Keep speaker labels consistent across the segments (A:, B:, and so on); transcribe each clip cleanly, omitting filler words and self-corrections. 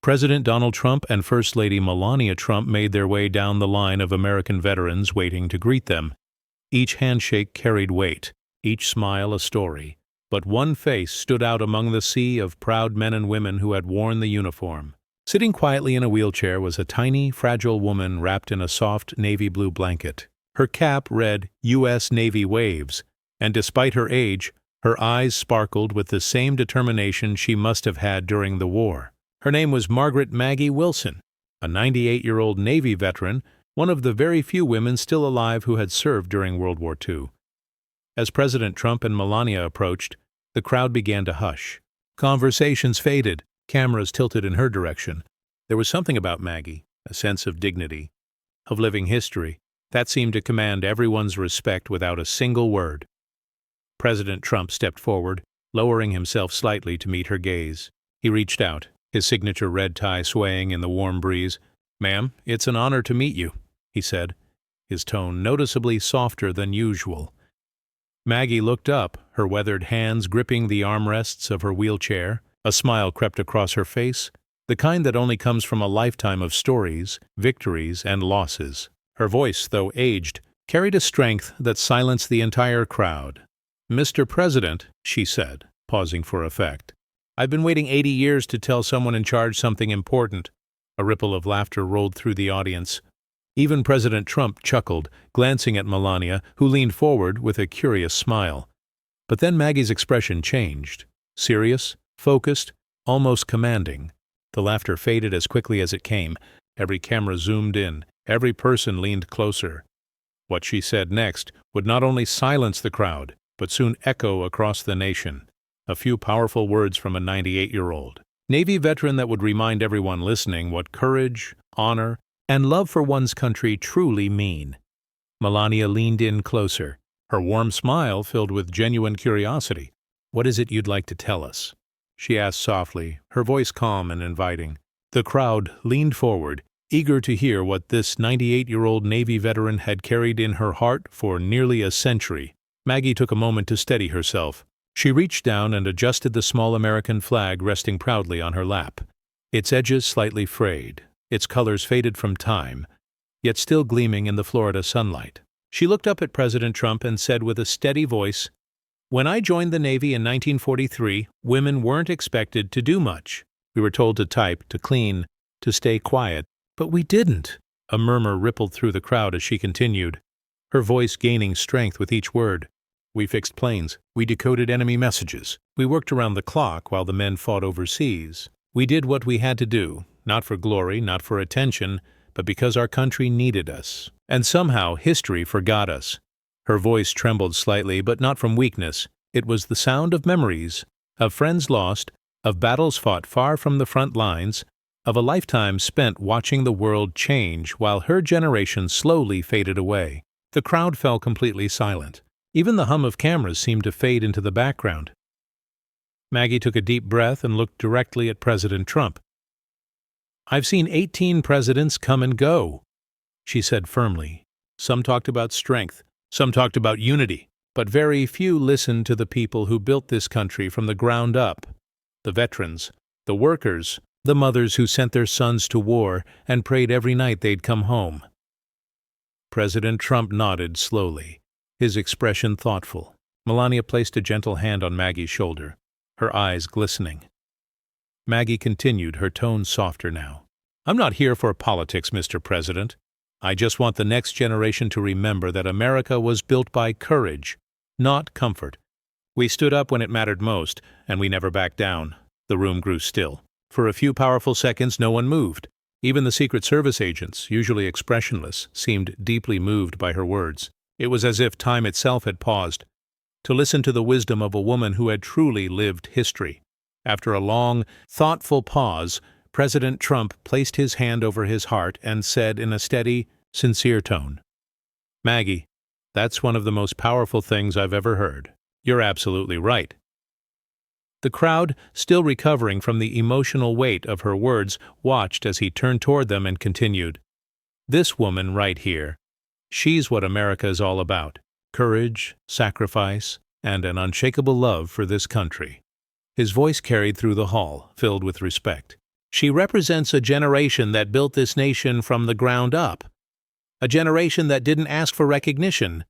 A: President Donald Trump and First Lady Melania Trump made their way down the line of American veterans waiting to greet them. Each handshake carried weight, each smile a story, but one face stood out among the sea of proud men and women who had worn the uniform. Sitting quietly in a wheelchair was a tiny, fragile woman wrapped in a soft navy blue blanket. Her cap read U.S. Navy Waves, and despite her age, her eyes sparkled with the same determination she must have had during the war. Her name was Margaret Maggie Wilson, a 98-year-old Navy veteran, one of the very few women still alive who had served during World War II. As President Trump and Melania approached, the crowd began to hush. Conversations faded, cameras tilted in her direction. There was something about Maggie, a sense of dignity, of living history, that seemed to command everyone's respect without a single word. President Trump stepped forward, lowering himself slightly to meet her gaze. He reached out, his signature red tie swaying in the warm breeze. "Ma'am, it's an honor to meet you," he said, his tone noticeably softer than usual. Maggie looked up, her weathered hands gripping the armrests of her wheelchair. A smile crept across her face, the kind that only comes from a lifetime of stories, victories, and losses. Her voice, though aged, carried a strength that silenced the entire crowd. "Mr. President," she said, pausing for effect, "I've been waiting 80 years to tell someone in charge something important." A ripple of laughter rolled through the audience. Even President Trump chuckled, glancing at Melania, who leaned forward with a curious smile. But then Maggie's expression changed. Serious, focused, almost commanding. The laughter faded as quickly as it came. Every camera zoomed in. Every person leaned closer. What she said next would not only silence the crowd, but soon echo across the nation. A few powerful words from a 98-year-old Navy veteran that would remind everyone listening what courage, honor, and love for one's country truly mean. Melania leaned in closer, her warm smile filled with genuine curiosity. "What is it you'd like to tell us?" she asked softly, her voice calm and inviting. The crowd leaned forward, eager to hear what this 98-year-old Navy veteran had carried in her heart for nearly a century. Maggie took a moment to steady herself. She reached down and adjusted the small American flag resting proudly on her lap. Its edges slightly frayed, its colors faded from time, yet still gleaming in the Florida sunlight. She looked up at President Trump and said with a steady voice, "When I joined the Navy in 1943, women weren't expected to do much. We were told to type, to clean, to stay quiet. But we didn't." A murmur rippled through the crowd as she continued, her voice gaining strength with each word. "We fixed planes. We decoded enemy messages. We worked around the clock while the men fought overseas. We did what we had to do, not for glory, not for attention, but because our country needed us. And somehow history forgot us." Her voice trembled slightly, but not from weakness. It was the sound of memories, of friends lost, of battles fought far from the front lines, of a lifetime spent watching the world change while her generation slowly faded away. The crowd fell completely silent. Even the hum of cameras seemed to fade into the background. Maggie took a deep breath and looked directly at President Trump. "I've seen 18 presidents come and go," she said firmly. "Some talked about strength, some talked about unity, but very few listened to the people who built this country from the ground up. The veterans, the workers, the mothers who sent their sons to war and prayed every night they'd come home." President Trump nodded slowly, his expression thoughtful. Melania placed a gentle hand on Maggie's shoulder, her eyes glistening. Maggie continued, her tone softer now. "I'm not here for politics, Mr. President. I just want the next generation to remember that America was built by courage, not comfort. We stood up when it mattered most, and we never backed down." The room grew still. For a few powerful seconds, no one moved. Even the Secret Service agents, usually expressionless, seemed deeply moved by her words. It was as if time itself had paused, to listen to the wisdom of a woman who had truly lived history. After a long, thoughtful pause, President Trump placed his hand over his heart and said in a steady, sincere tone, "Maggie, that's one of the most powerful things I've ever heard. You're absolutely right." The crowd, still recovering from the emotional weight of her words, watched as he turned toward them and continued, "This woman right here, she's what America is all about. Courage, sacrifice, and an unshakable love for this country." His voice carried through the hall, filled with respect. She represents a generation that built this nation from the ground up. A generation that didn't ask for recognition,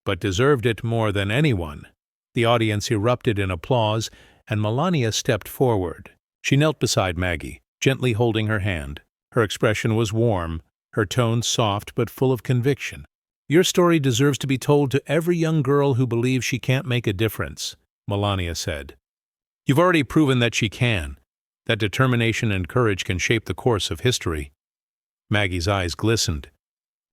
A: but deserved it more than anyone. The audience erupted in applause, and Melania stepped forward. She knelt beside Maggie, gently holding her hand. Her expression was warm, her tone soft but full of conviction. "Your story deserves to be told to every young girl who believes she can't make a difference," Melania said. "You've already proven that she can, that determination and courage can shape the course of history." Maggie's eyes glistened.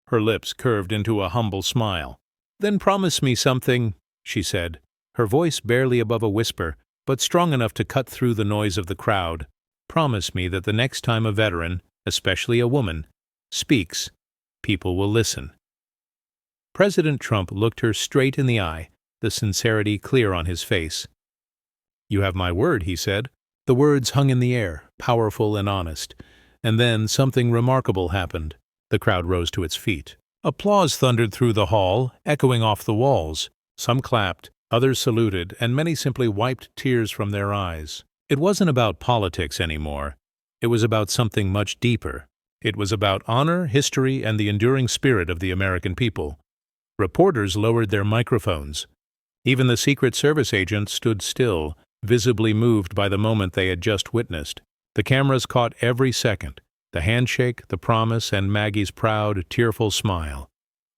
A: Her lips curved into a humble smile. "Then promise me something," she said, her voice barely above a whisper, but strong enough to cut through the noise of the crowd. "Promise me that the next time a veteran, especially a woman, speaks, people will listen." President Trump looked her straight in the eye, the sincerity clear on his face. "You have my word," he said. The words hung in the air, powerful and honest. And then something remarkable happened. The crowd rose to its feet. Applause thundered through the hall, echoing off the walls. Some clapped, others saluted, and many simply wiped tears from their eyes. It wasn't about politics anymore. It was about something much deeper. It was about honor, history, and the enduring spirit of the American people. Reporters lowered their microphones. Even the Secret Service agents stood still, visibly moved by the moment they had just witnessed. The cameras caught every second, the handshake, the promise, and Maggie's proud, tearful smile.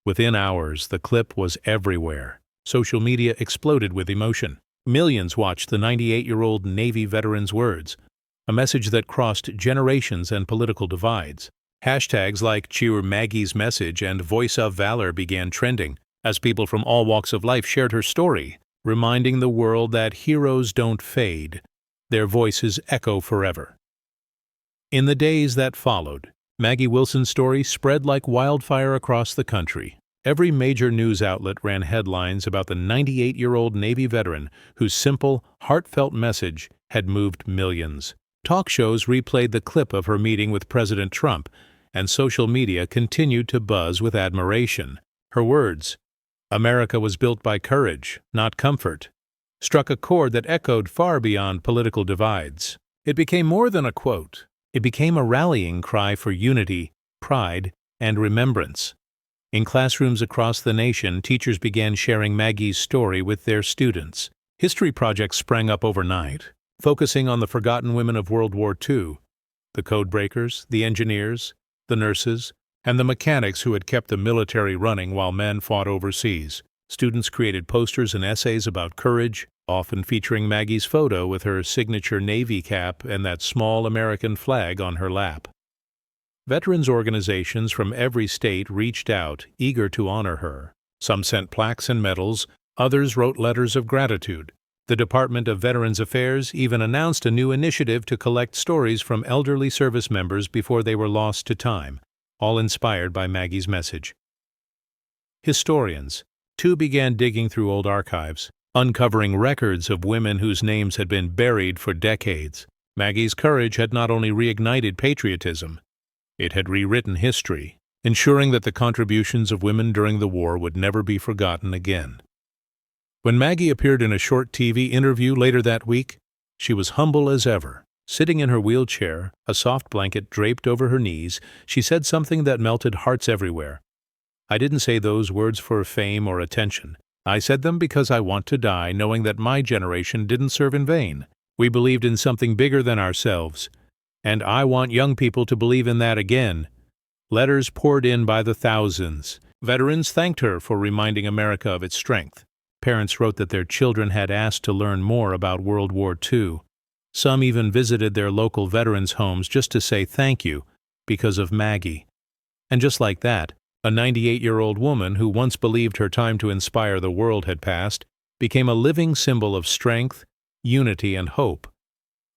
A: Within hours, the clip was everywhere. Social media exploded with emotion. Millions watched the 98-year-old Navy veteran's words, a message that crossed generations and political divides. Hashtags like Cheer Maggie's Message and Voice of Valor began trending as people from all walks of life shared her story, reminding the world that heroes don't fade, their voices echo forever. In the days that followed, Maggie Wilson's story spread like wildfire across the country. Every major news outlet ran headlines about the 98-year-old Navy veteran whose simple, heartfelt message had moved millions. Talk shows replayed the clip of her meeting with President Trump, and social media continued to buzz with admiration. Her words, "America was built by courage, not comfort," struck a chord that echoed far beyond political divides. It became more than a quote. It became a rallying cry for unity, pride, and remembrance. In classrooms across the nation, teachers began sharing Maggie's story with their students. History projects sprang up overnight, focusing on the forgotten women of World War II, the codebreakers, the engineers, the nurses, and the mechanics who had kept the military running while men fought overseas. Students created posters and essays about courage, often featuring Maggie's photo with her signature Navy cap and that small American flag on her lap. Veterans organizations from every state reached out, eager to honor her. Some sent plaques and medals, others wrote letters of gratitude. The Department of Veterans Affairs even announced a new initiative to collect stories from elderly service members before they were lost to time, all inspired by Maggie's message. Historians, too, began digging through old archives, uncovering records of women whose names had been buried for decades. Maggie's courage had not only reignited patriotism, it had rewritten history, ensuring that the contributions of women during the war would never be forgotten again. When Maggie appeared in a short TV interview later that week, she was humble as ever. Sitting in her wheelchair, a soft blanket draped over her knees, she said something that melted hearts everywhere. "I didn't say those words for fame or attention. I said them because I want to die knowing that my generation didn't serve in vain. We believed in something bigger than ourselves. And I want young people to believe in that again." Letters poured in by the thousands. Veterans thanked her for reminding America of its strength. Parents wrote that their children had asked to learn more about World War II. Some even visited their local veterans' homes just to say thank you because of Maggie. And just like that, a 98-year-old woman who once believed her time to inspire the world had passed became a living symbol of strength, unity, and hope.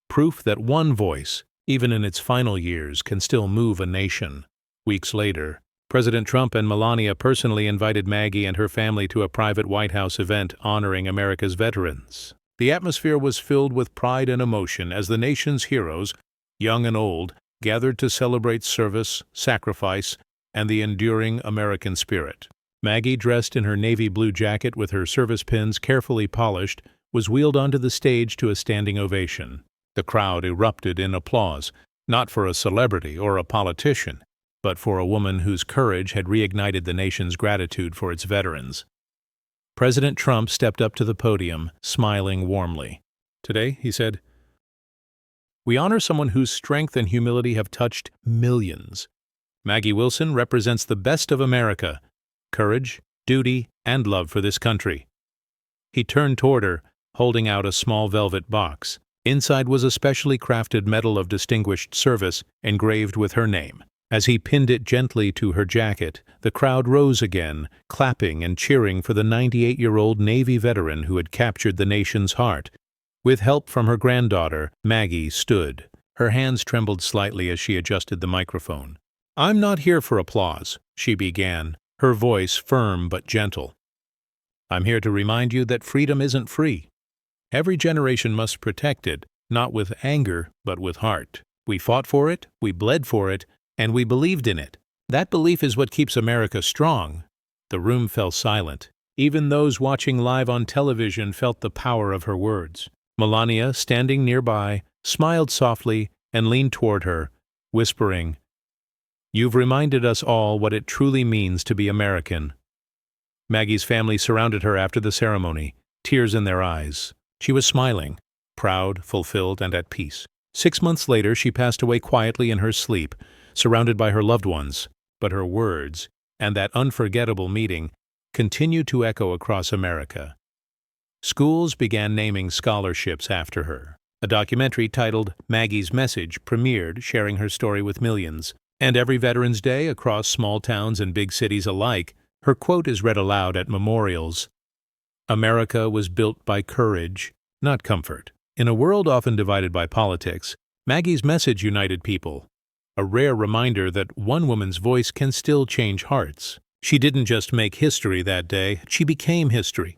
A: Proof that one voice, even in its final years, can still move a nation. Weeks later, President Trump and Melania personally invited Maggie and her family to a private White House event honoring America's veterans. The atmosphere was filled with pride and emotion as the nation's heroes, young and old, gathered to celebrate service, sacrifice, and the enduring American spirit. Maggie, dressed in her navy blue jacket with her service pins carefully polished, was wheeled onto the stage to a standing ovation. The crowd erupted in applause, Not for a celebrity or a politician, but for a woman whose courage had reignited the nation's gratitude for its veterans. President Trump stepped up to the podium, smiling warmly. "Today," he said, "we honor someone whose strength and humility have touched millions. Maggie Wilson represents the best of America: courage, duty, and love for this country." He turned toward her, holding out a small velvet box. Inside was a specially crafted Medal of Distinguished Service engraved with her name. As he pinned it gently to her jacket, the crowd rose again, clapping and cheering for the 98-year-old Navy veteran who had captured the nation's heart. With help from her granddaughter, Maggie stood. Her hands trembled slightly as she adjusted the microphone. "I'm not here for applause," she began, her voice firm but gentle. "I'm here to remind you that freedom isn't free. Every generation must protect it, not with anger, but with heart. We fought for it, we bled for it, and we believed in it. That belief is what keeps America strong." The room fell silent. Even those watching live on television felt the power of her words. Melania, standing nearby, smiled softly and leaned toward her, whispering, "You've reminded us all what it truly means to be American." Maggie's family surrounded her after the ceremony, tears in their eyes. She was smiling, proud, fulfilled, and at peace. 6 months later, she passed away quietly in her sleep, surrounded by her loved ones, but her words, and that unforgettable meeting, continued to echo across America. Schools began naming scholarships after her. A documentary titled Maggie's Message premiered, sharing her story with millions. And every Veterans Day, across small towns and big cities alike, her quote is read aloud at memorials. "America was built by courage, not comfort." In a world often divided by politics, Maggie's message united people. A rare reminder that one woman's voice can still change hearts. She didn't just make history that day, she became history.